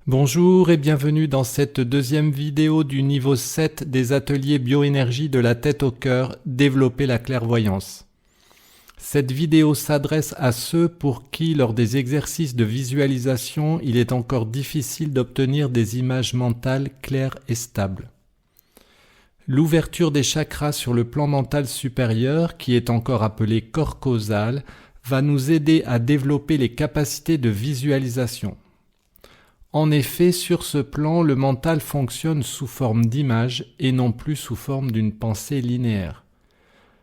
Bonjour et bienvenue dans cette deuxième vidéo du niveau 7 des ateliers bioénergie de la tête au cœur, développer la clairvoyance. Cette vidéo s'adresse à ceux pour qui, lors des exercices de visualisation, il est encore difficile d'obtenir des images mentales claires et stables. L'ouverture des chakras sur le plan mental supérieur, qui est encore appelé corps causal, va nous aider à développer les capacités de visualisation. En effet, sur ce plan, le mental fonctionne sous forme d'image et non plus sous forme d'une pensée linéaire.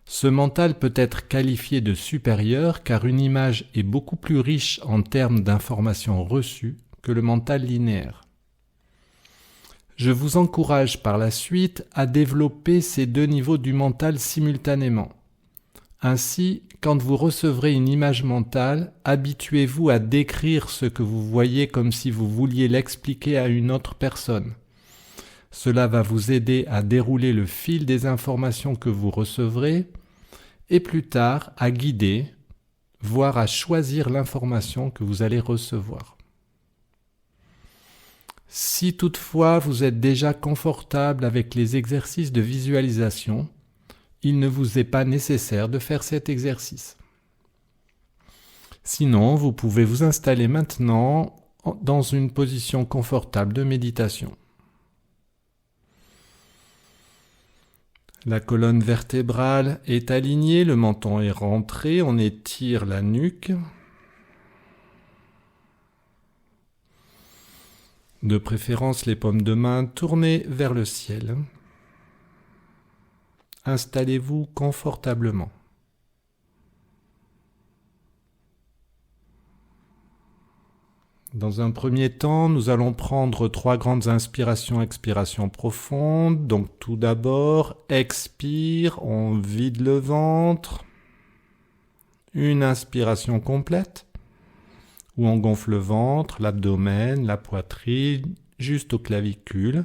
Ce mental peut être qualifié de supérieur car une image est beaucoup plus riche en termes d'informations reçues que le mental linéaire. Je vous encourage par la suite à développer ces deux niveaux du mental simultanément. Ainsi, quand vous recevrez une image mentale, habituez-vous à décrire ce que vous voyez comme si vous vouliez l'expliquer à une autre personne. Cela va vous aider à dérouler le fil des informations que vous recevrez et plus tard à guider, voire à choisir l'information que vous allez recevoir. Si toutefois vous êtes déjà confortable avec les exercices de visualisation, il ne vous est pas nécessaire de faire cet exercice. Sinon, vous pouvez vous installer maintenant dans une position confortable de méditation. La colonne vertébrale est alignée, le menton est rentré, on étire la nuque. De préférence, les paumes de main tournées vers le ciel. Installez-vous confortablement. Dans un premier temps, nous allons prendre 3 grandes inspirations-expirations profondes. Donc tout d'abord, expire, on vide le ventre. Une inspiration complète, où on gonfle le ventre, l'abdomen, la poitrine, juste aux clavicules.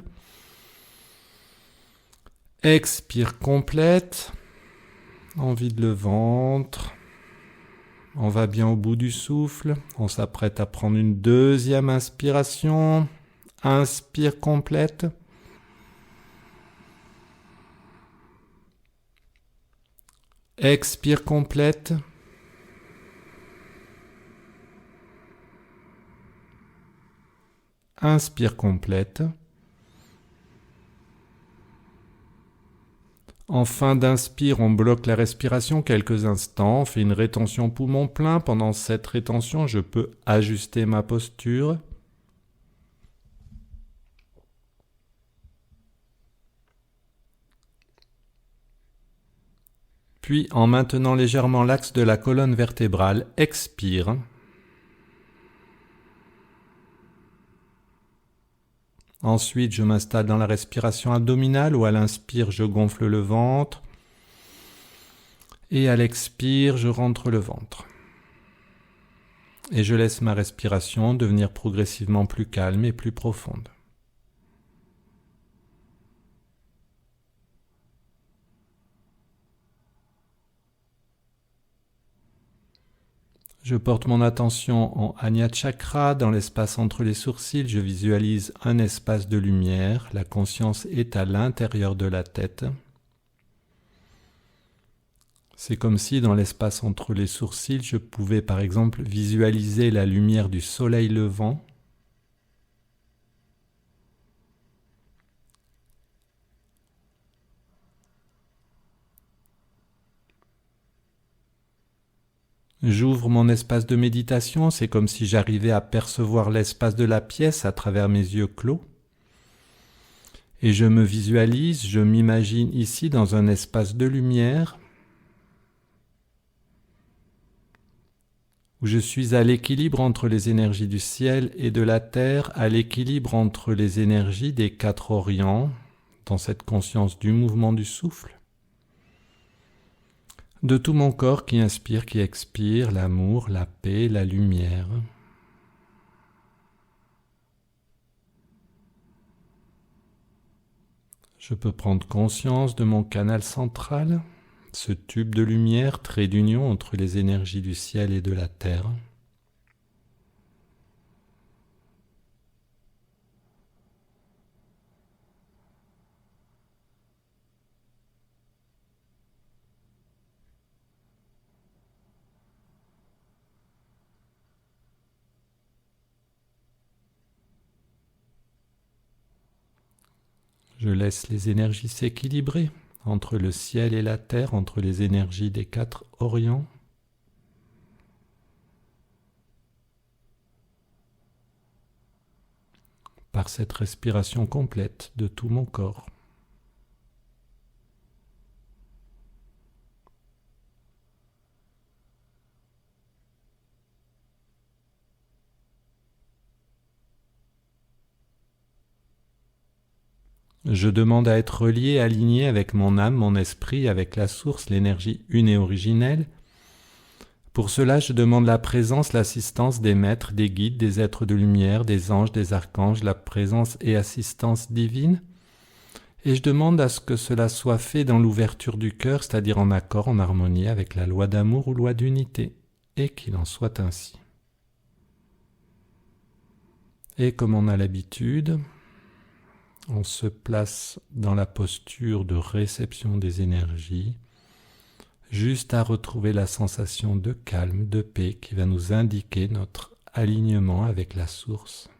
Expire complète, on vide le ventre, on va bien au bout du souffle, on s'apprête à prendre une deuxième inspiration, inspire complète, expire complète, inspire complète. En fin d'inspire, on bloque la respiration quelques instants, on fait une rétention poumon plein. Pendant cette rétention, je peux ajuster ma posture. Puis, en maintenant légèrement l'axe de la colonne vertébrale, expire. Ensuite, je m'installe dans la respiration abdominale où à l'inspire, je gonfle le ventre et à l'expire, je rentre le ventre. Et je laisse ma respiration devenir progressivement plus calme et plus profonde. Je porte mon attention en Ajna Chakra, dans l'espace entre les sourcils, je visualise un espace de lumière, la conscience est à l'intérieur de la tête. C'est comme si dans l'espace entre les sourcils, je pouvais par exemple visualiser la lumière du soleil levant. J'ouvre mon espace de méditation, c'est comme si j'arrivais à percevoir l'espace de la pièce à travers mes yeux clos. Et je me visualise, je m'imagine ici dans un espace de lumière où je suis à l'équilibre entre les énergies du ciel et de la terre, à l'équilibre entre les énergies des 4 orients, dans cette conscience du mouvement du souffle. De tout mon corps qui inspire, qui expire, l'amour, la paix, la lumière. Je peux prendre conscience de mon canal central, ce tube de lumière, trait d'union entre les énergies du ciel et de la terre. Je laisse les énergies s'équilibrer entre le ciel et la terre, entre les énergies des 4 orients. Par cette respiration complète de tout mon corps. Je demande à être relié, aligné avec mon âme, mon esprit, avec la source, l'énergie une et originelle. Pour cela, je demande la présence, l'assistance des maîtres, des guides, des êtres de lumière, des anges, des archanges, la présence et assistance divine. Et je demande à ce que cela soit fait dans l'ouverture du cœur, c'est-à-dire en accord, en harmonie avec la loi d'amour ou loi d'unité, et qu'il en soit ainsi. Et comme on a l'habitude, on se place dans la posture de réception des énergies, juste à retrouver la sensation de calme, de paix qui va nous indiquer notre alignement avec la source.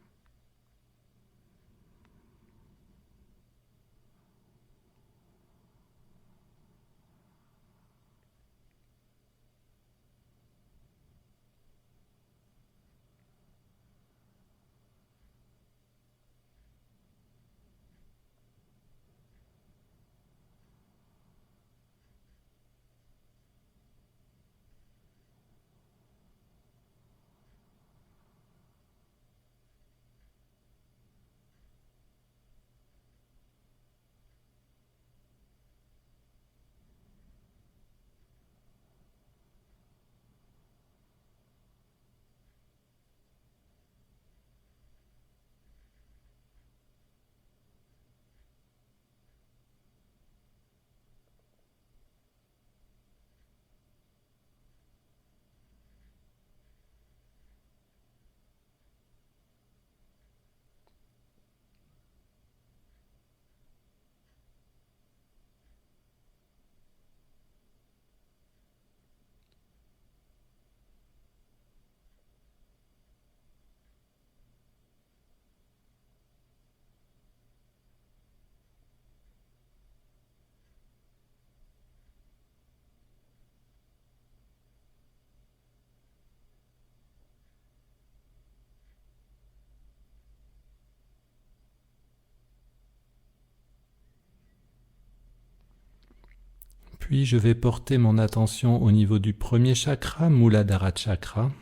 Puis je vais porter mon attention au niveau du premier chakra, Muladhara Chakra.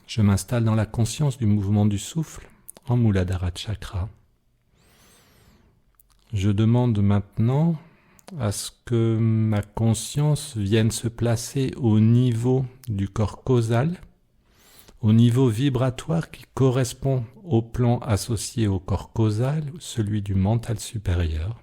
Je m'installe dans la conscience du mouvement du souffle en Muladhara Chakra. Je demande maintenant à ce que ma conscience vienne se placer au niveau du corps causal, au niveau vibratoire qui correspond au plan associé au corps causal, celui du mental supérieur.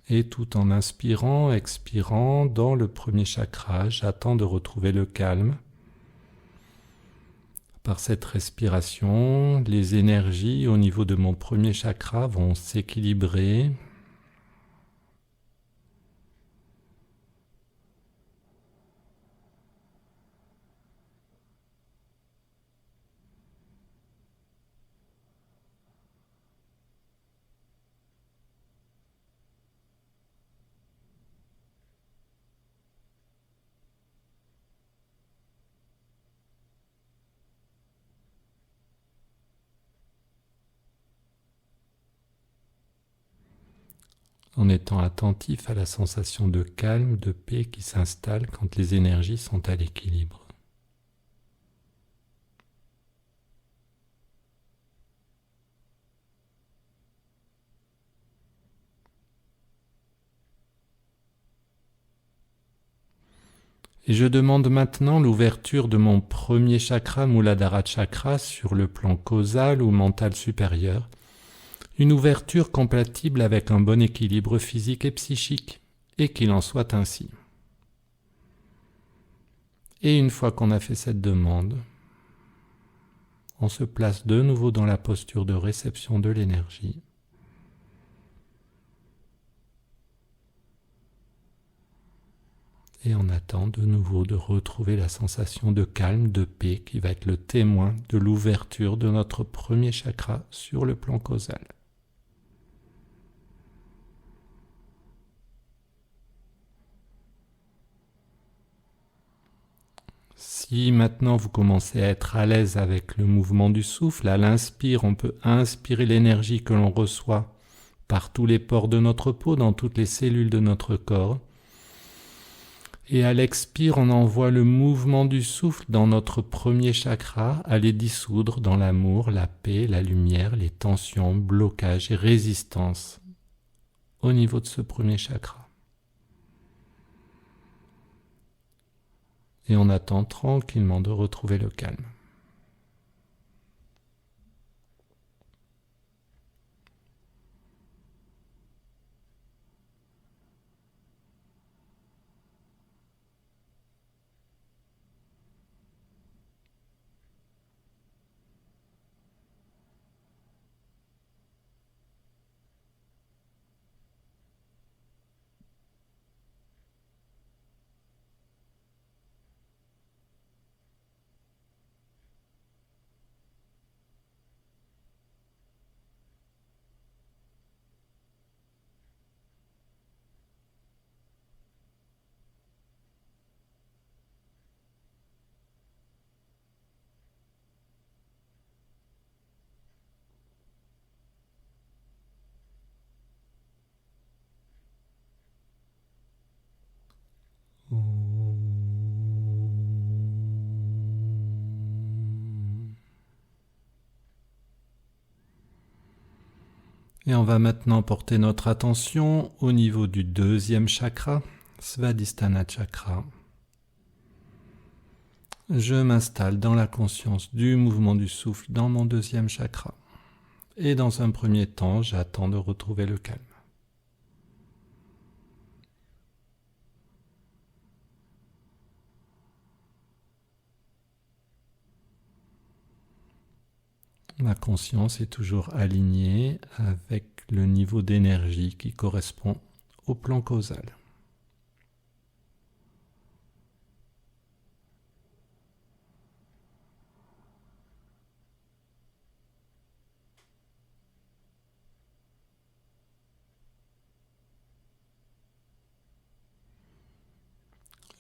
Et tout en inspirant, expirant dans le premier chakra, j'attends de retrouver le calme. Par cette respiration, les énergies au niveau de mon premier chakra vont s'équilibrer. En étant attentif à la sensation de calme, de paix qui s'installe quand les énergies sont à l'équilibre. Et je demande maintenant l'ouverture de mon premier chakra, Muladhara Chakra, sur le plan causal ou mental supérieur. Une ouverture compatible avec un bon équilibre physique et psychique, et qu'il en soit ainsi. Et une fois qu'on a fait cette demande, on se place de nouveau dans la posture de réception de l'énergie. Et on attend de nouveau de retrouver la sensation de calme, de paix qui va être le témoin de l'ouverture de notre premier chakra sur le plan causal. Si maintenant vous commencez à être à l'aise avec le mouvement du souffle, à l'inspire, on peut inspirer l'énergie que l'on reçoit par tous les pores de notre peau, dans toutes les cellules de notre corps. Et à l'expire, on envoie le mouvement du souffle dans notre premier chakra, à les dissoudre dans l'amour, la paix, la lumière, les tensions, blocages et résistances au niveau de ce premier chakra. Et on attend tranquillement de retrouver le calme. Et on va maintenant porter notre attention au niveau du deuxième chakra, Svadhisthana Chakra. Je m'installe dans la conscience du mouvement du souffle dans mon deuxième chakra. Et dans un premier temps, j'attends de retrouver le calme. Ma conscience est toujours alignée avec le niveau d'énergie qui correspond au plan causal.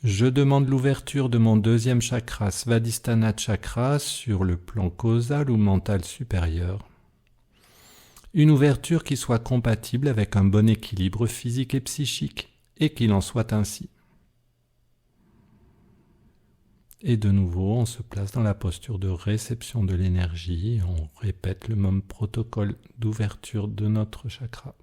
Je demande l'ouverture de mon deuxième chakra, Svadhisthana Chakra, sur le plan causal ou mental supérieur. Une ouverture qui soit compatible avec un bon équilibre physique et psychique, et qu'il en soit ainsi. Et de nouveau, on se place dans la posture de réception de l'énergie, et on répète le même protocole d'ouverture de notre chakra.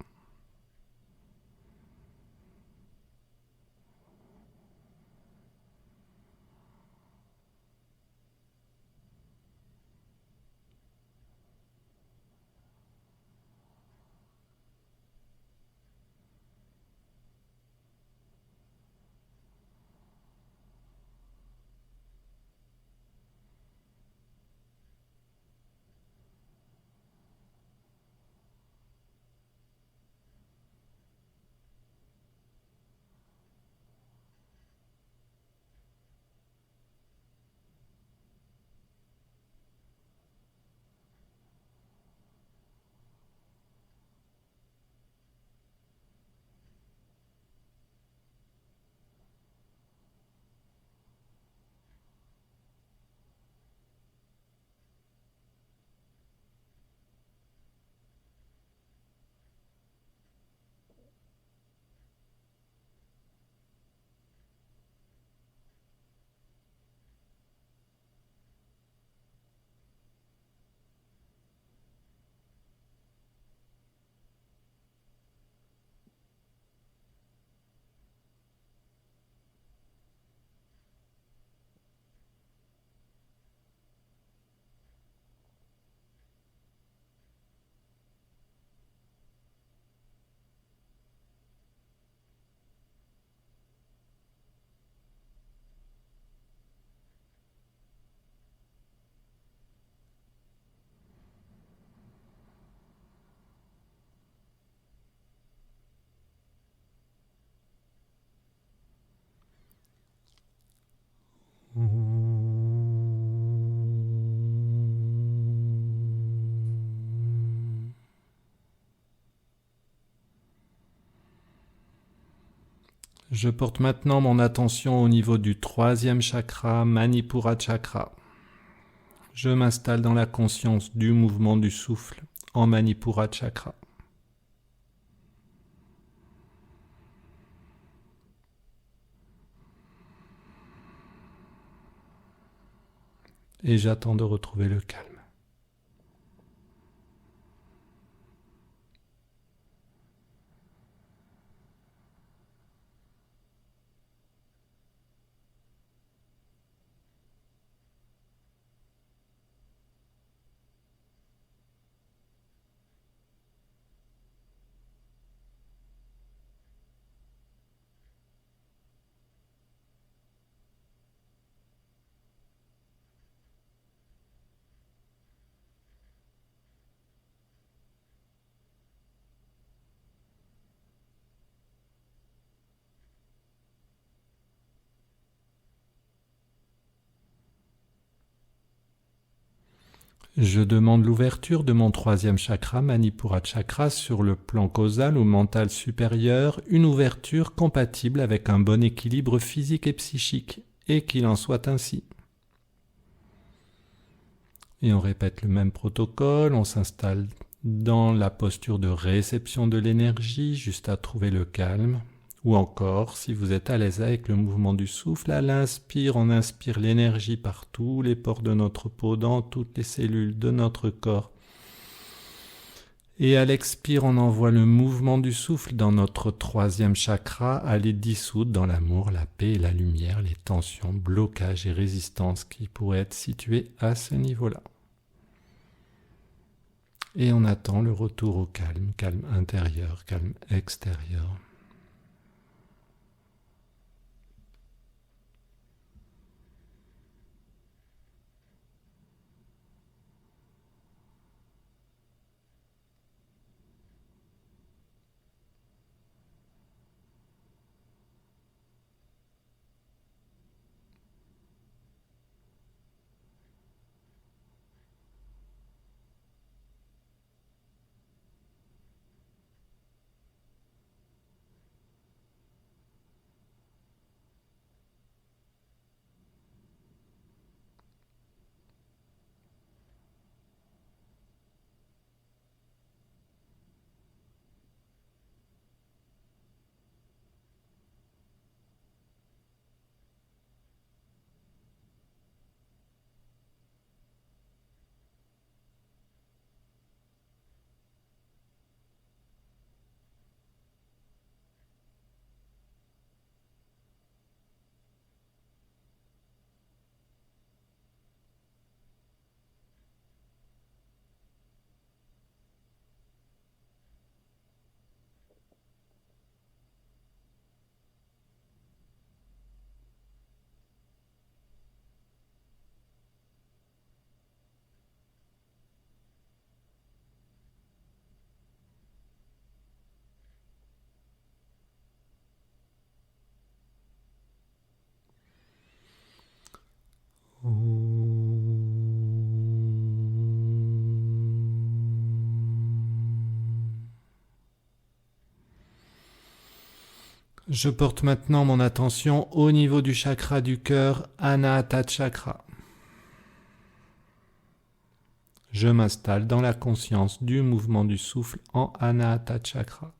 Je porte maintenant mon attention au niveau du troisième chakra, Manipura Chakra. Je m'installe dans la conscience du mouvement du souffle en Manipura Chakra. Et j'attends de retrouver le calme. Je demande l'ouverture de mon troisième chakra, Manipura Chakra, sur le plan causal ou mental supérieur, une ouverture compatible avec un bon équilibre physique et psychique, et qu'il en soit ainsi. Et on répète le même protocole, on s'installe dans la posture de réception de l'énergie, juste à trouver le calme. Ou encore, si vous êtes à l'aise avec le mouvement du souffle, à l'inspire, on inspire l'énergie par tous les pores de notre peau, dans toutes les cellules de notre corps. Et à l'expire, on envoie le mouvement du souffle dans notre troisième chakra, aller dissoudre dans l'amour, la paix et la lumière, les tensions, blocages et résistances qui pourraient être situés à ce niveau-là. Et on attend le retour au calme, calme intérieur, calme extérieur. Je porte maintenant mon attention au niveau du chakra du cœur, Anahata Chakra. Je m'installe dans la conscience du mouvement du souffle en Anahata Chakra.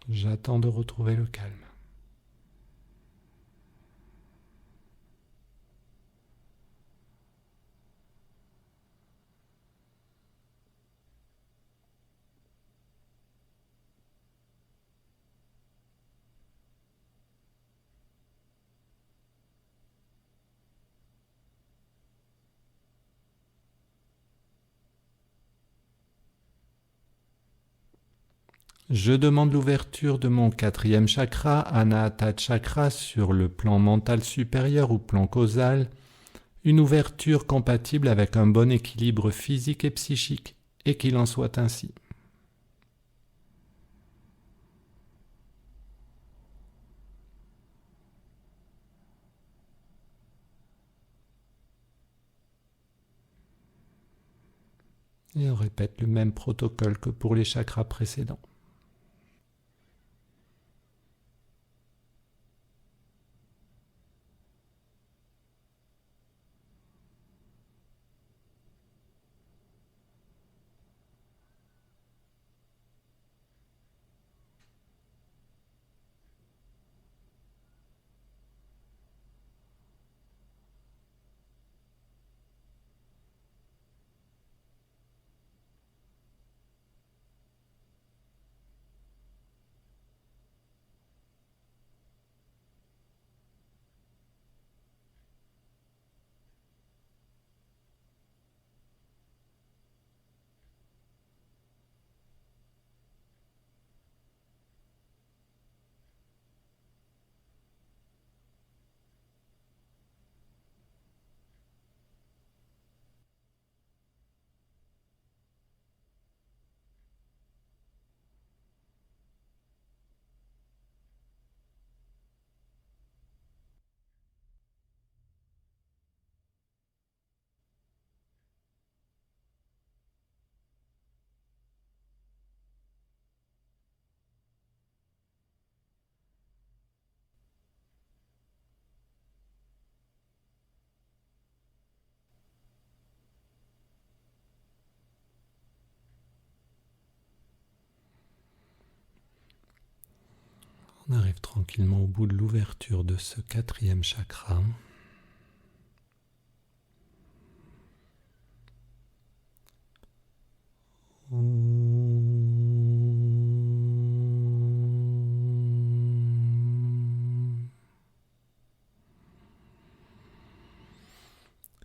J'attends de retrouver le calme. Je demande l'ouverture de mon quatrième chakra, Anahata Chakra, sur le plan mental supérieur ou plan causal, une ouverture compatible avec un bon équilibre physique et psychique, et qu'il en soit ainsi. Et on répète le même protocole que pour les chakras précédents. On arrive tranquillement au bout de l'ouverture de ce 4e chakra.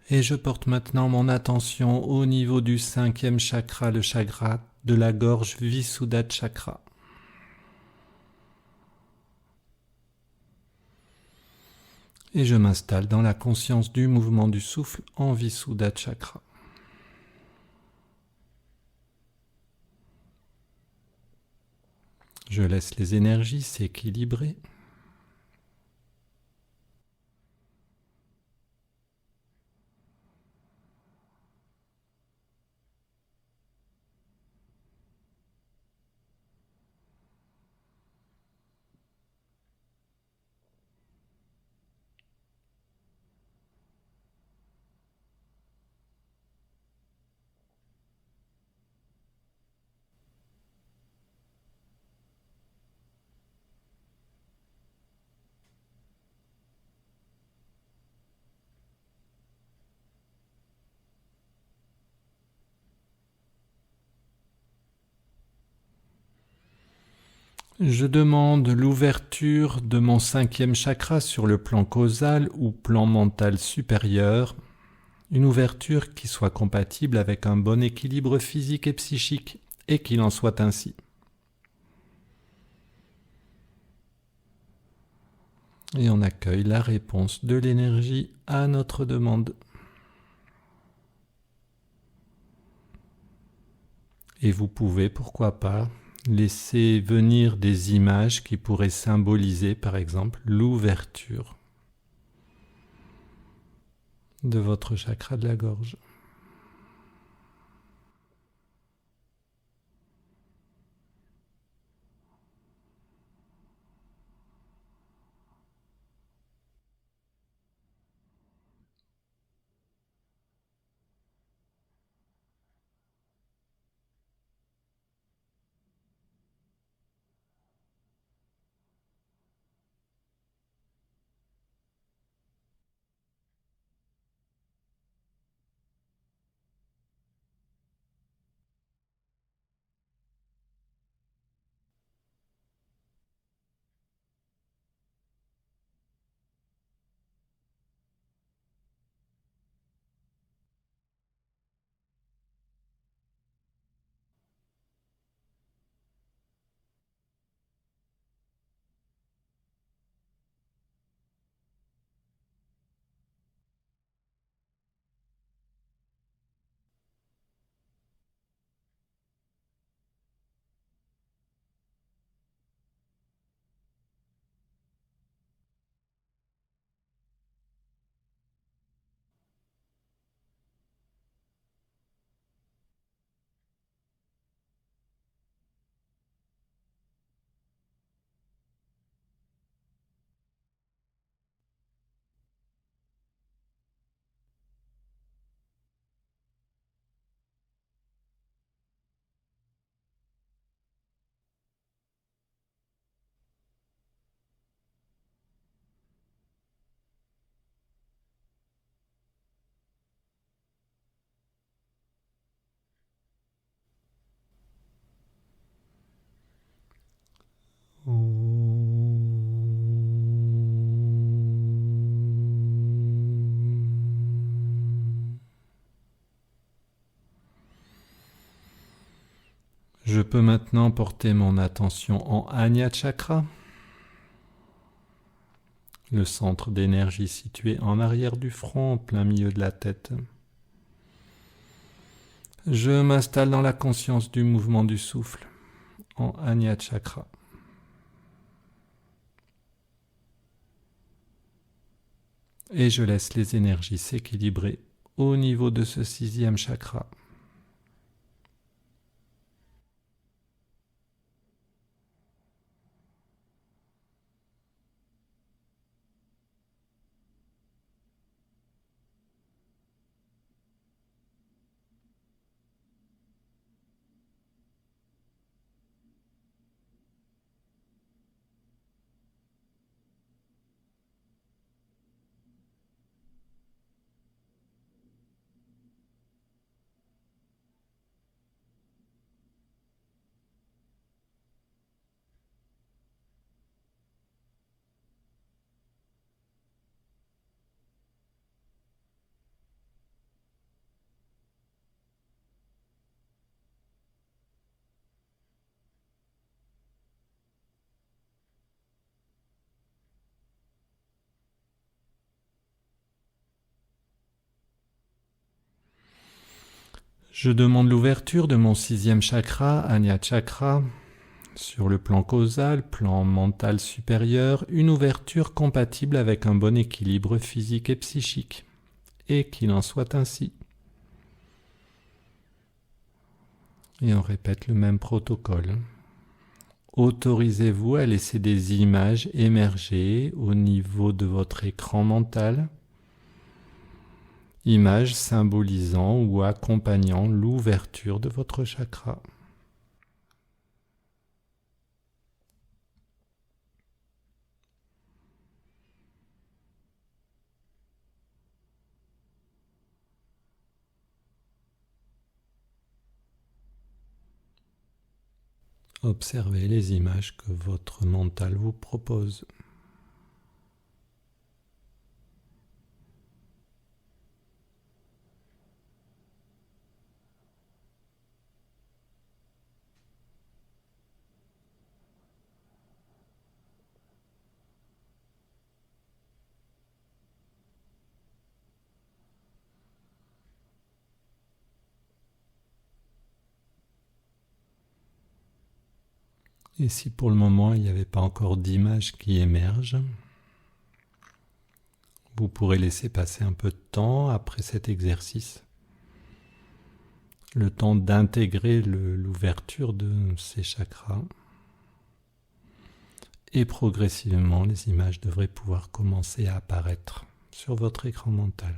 Et je porte maintenant mon attention au niveau du 5e chakra, le chakra de la gorge, Visuddha Chakra. Et je m'installe dans la conscience du mouvement du souffle en Visuddha Chakra. Je laisse les énergies s'équilibrer. Je demande l'ouverture de mon 5e chakra sur le plan causal ou plan mental supérieur, une ouverture qui soit compatible avec un bon équilibre physique et psychique, et qu'il en soit ainsi. Et on accueille la réponse de l'énergie à notre demande. Et vous pouvez, pourquoi pas, laisser venir des images qui pourraient symboliser, par exemple, l'ouverture de votre chakra de la gorge. Je peux maintenant porter mon attention en Ajna Chakra, le centre d'énergie situé en arrière du front, en plein milieu de la tête. Je m'installe dans la conscience du mouvement du souffle en Ajna Chakra. Et je laisse les énergies s'équilibrer au niveau de ce 6e chakra. Je demande l'ouverture de mon 6e chakra, Ajna Chakra, sur le plan causal, plan mental supérieur, une ouverture compatible avec un bon équilibre physique et psychique. Et qu'il en soit ainsi. Et on répète le même protocole. Autorisez-vous à laisser des images émerger au niveau de votre écran mental, images symbolisant ou accompagnant l'ouverture de votre chakra. Observez les images que votre mental vous propose. Et si pour le moment il n'y avait pas encore d'images qui émergent, vous pourrez laisser passer un peu de temps après cet exercice, le temps d'intégrer l'ouverture de ces chakras. Et progressivement, les images devraient pouvoir commencer à apparaître sur votre écran mental.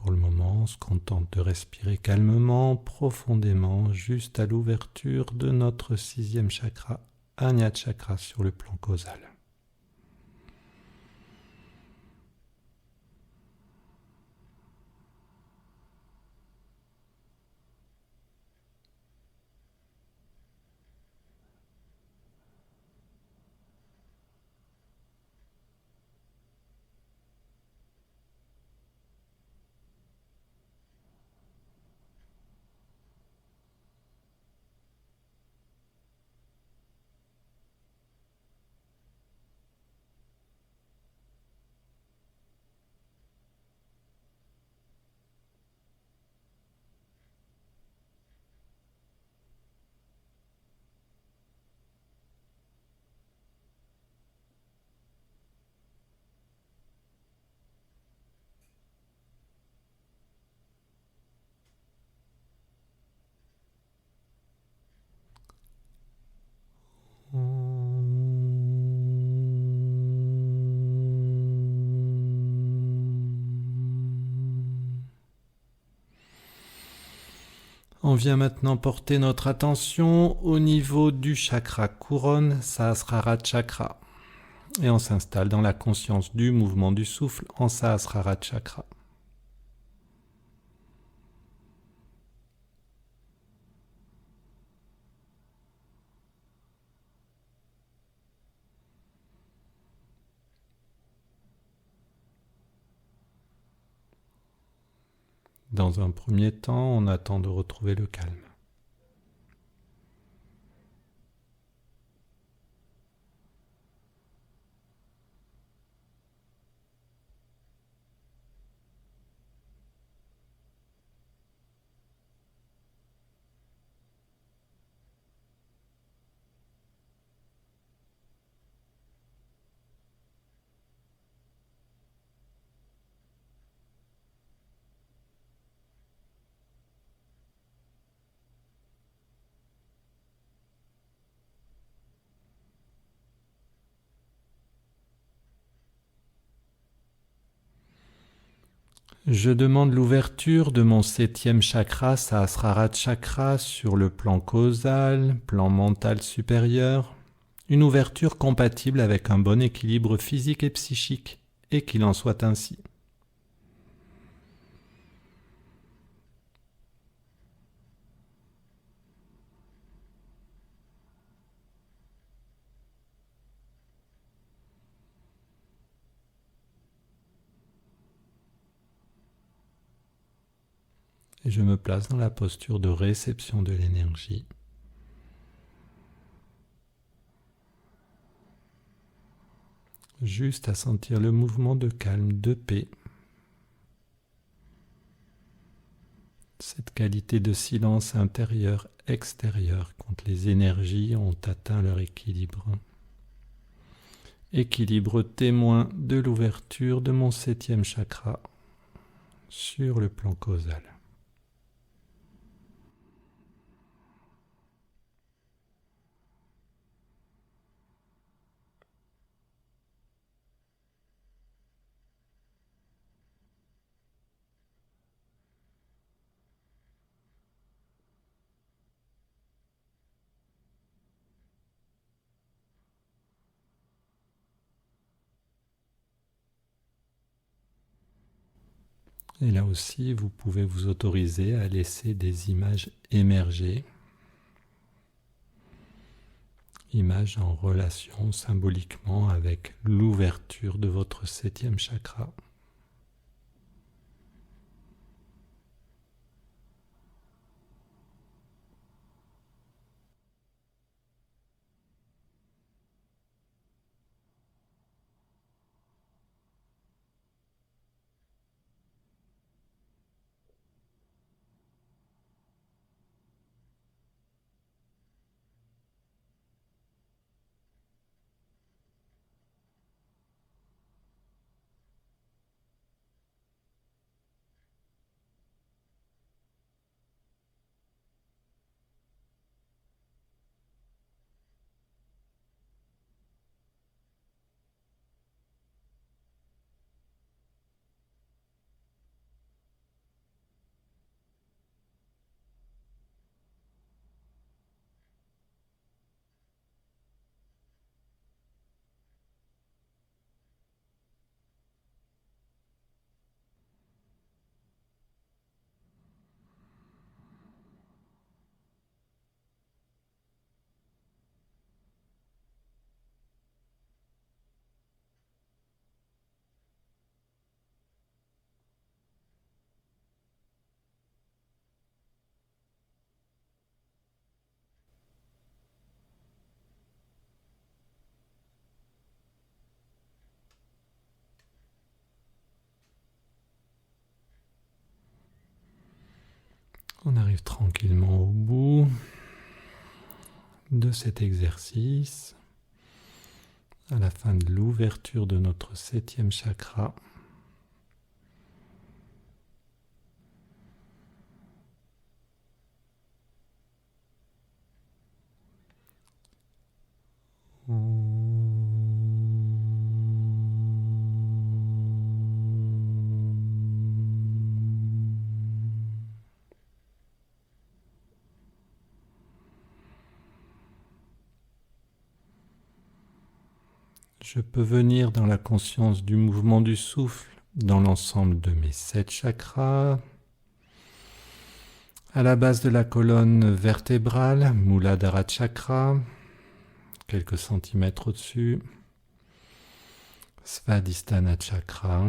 Pour le moment, on se contente de respirer calmement, profondément, juste à l'ouverture de notre 6e chakra, Ajna Chakra sur le plan causal. On vient maintenant porter notre attention au niveau du chakra couronne, Sahasrara Chakra. Et on s'installe dans la conscience du mouvement du souffle en Sahasrara Chakra. Dans un premier temps, on attend de retrouver le calme. Je demande l'ouverture de mon 7e chakra, Sahasrara chakra, sur le plan causal, plan mental supérieur, une ouverture compatible avec un bon équilibre physique et psychique, et qu'il en soit ainsi. Et je me place dans la posture de réception de l'énergie. Juste à sentir le mouvement de calme, de paix. Cette qualité de silence intérieur-extérieur quand les énergies ont atteint leur équilibre. Équilibre témoin de l'ouverture de mon 7e chakra sur le plan causal. Et là aussi, vous pouvez vous autoriser à laisser des images émerger. Images en relation symboliquement avec l'ouverture de votre 7e chakra. On arrive tranquillement au bout de cet exercice, à la fin de l'ouverture de notre 7e chakra. Je peux venir dans la conscience du mouvement du souffle dans l'ensemble de mes 7 chakras. À la base de la colonne vertébrale, Muladhara Chakra, quelques centimètres au-dessus. Svadhisthana Chakra.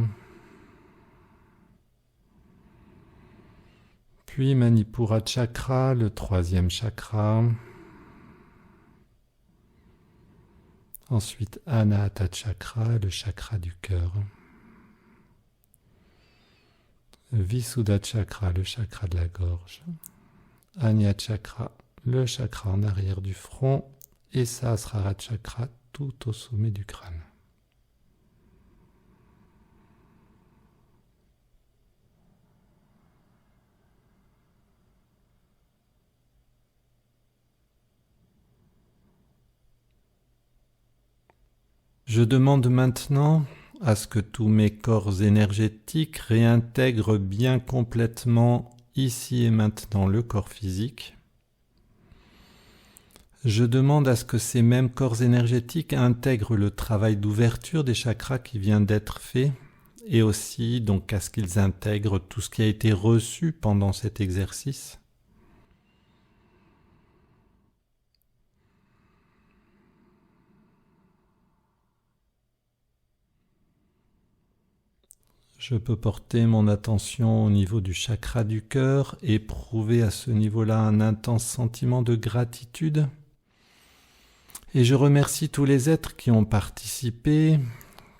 Puis Manipura Chakra, le 3e chakra. Ensuite Anahata Chakra, le chakra du cœur. Visuddha Chakra, le chakra de la gorge. Ajna Chakra, le chakra en arrière du front. Et Sahasrara Chakra, tout au sommet du crâne. Je demande maintenant à ce que tous mes corps énergétiques réintègrent bien complètement ici et maintenant le corps physique. Je demande à ce que ces mêmes corps énergétiques intègrent le travail d'ouverture des chakras qui vient d'être fait et aussi donc à ce qu'ils intègrent tout ce qui a été reçu pendant cet exercice. Je peux porter mon attention au niveau du chakra du cœur et éprouver à ce niveau-là un intense sentiment de gratitude. Et je remercie tous les êtres qui ont participé,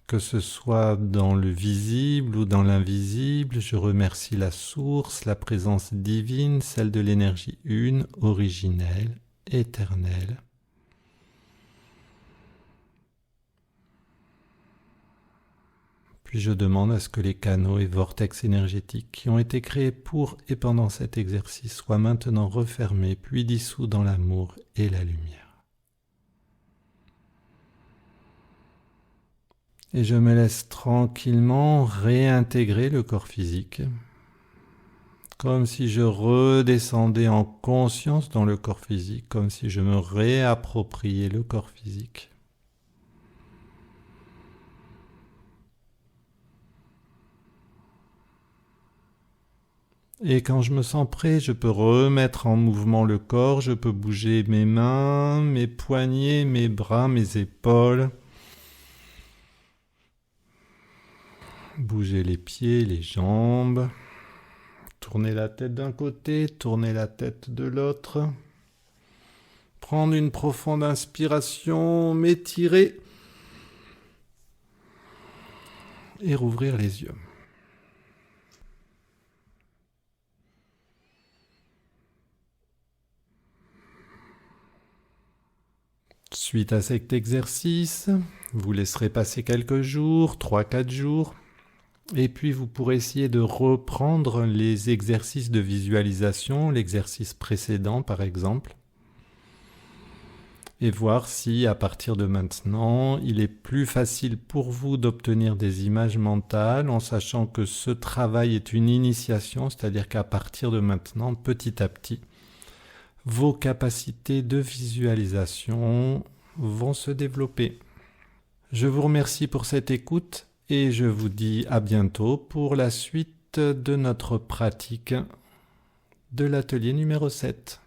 que ce soit dans le visible ou dans l'invisible. Je remercie la source, la présence divine, celle de l'énergie une, originelle, éternelle. Puis je demande à ce que les canaux et vortex énergétiques qui ont été créés pour et pendant cet exercice soient maintenant refermés puis dissous dans l'amour et la lumière. Et je me laisse tranquillement réintégrer le corps physique, comme si je redescendais en conscience dans le corps physique, comme si je me réappropriais le corps physique. Et quand je me sens prêt, je peux remettre en mouvement le corps, je peux bouger mes mains, mes poignets, mes bras, mes épaules. Bouger les pieds, les jambes. Tourner la tête d'un côté, tourner la tête de l'autre. Prendre une profonde inspiration, m'étirer. Et rouvrir les yeux. Suite à cet exercice, vous laisserez passer quelques jours, 3-4 jours, et puis vous pourrez essayer de reprendre les exercices de visualisation, l'exercice précédent par exemple, et voir si à partir de maintenant, il est plus facile pour vous d'obtenir des images mentales en sachant que ce travail est une initiation, c'est-à-dire qu'à partir de maintenant, petit à petit, vos capacités de visualisation vont se développer. Je vous remercie pour cette écoute et je vous dis à bientôt pour la suite de notre pratique de l'atelier numéro 7.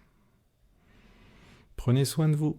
Prenez soin de vous.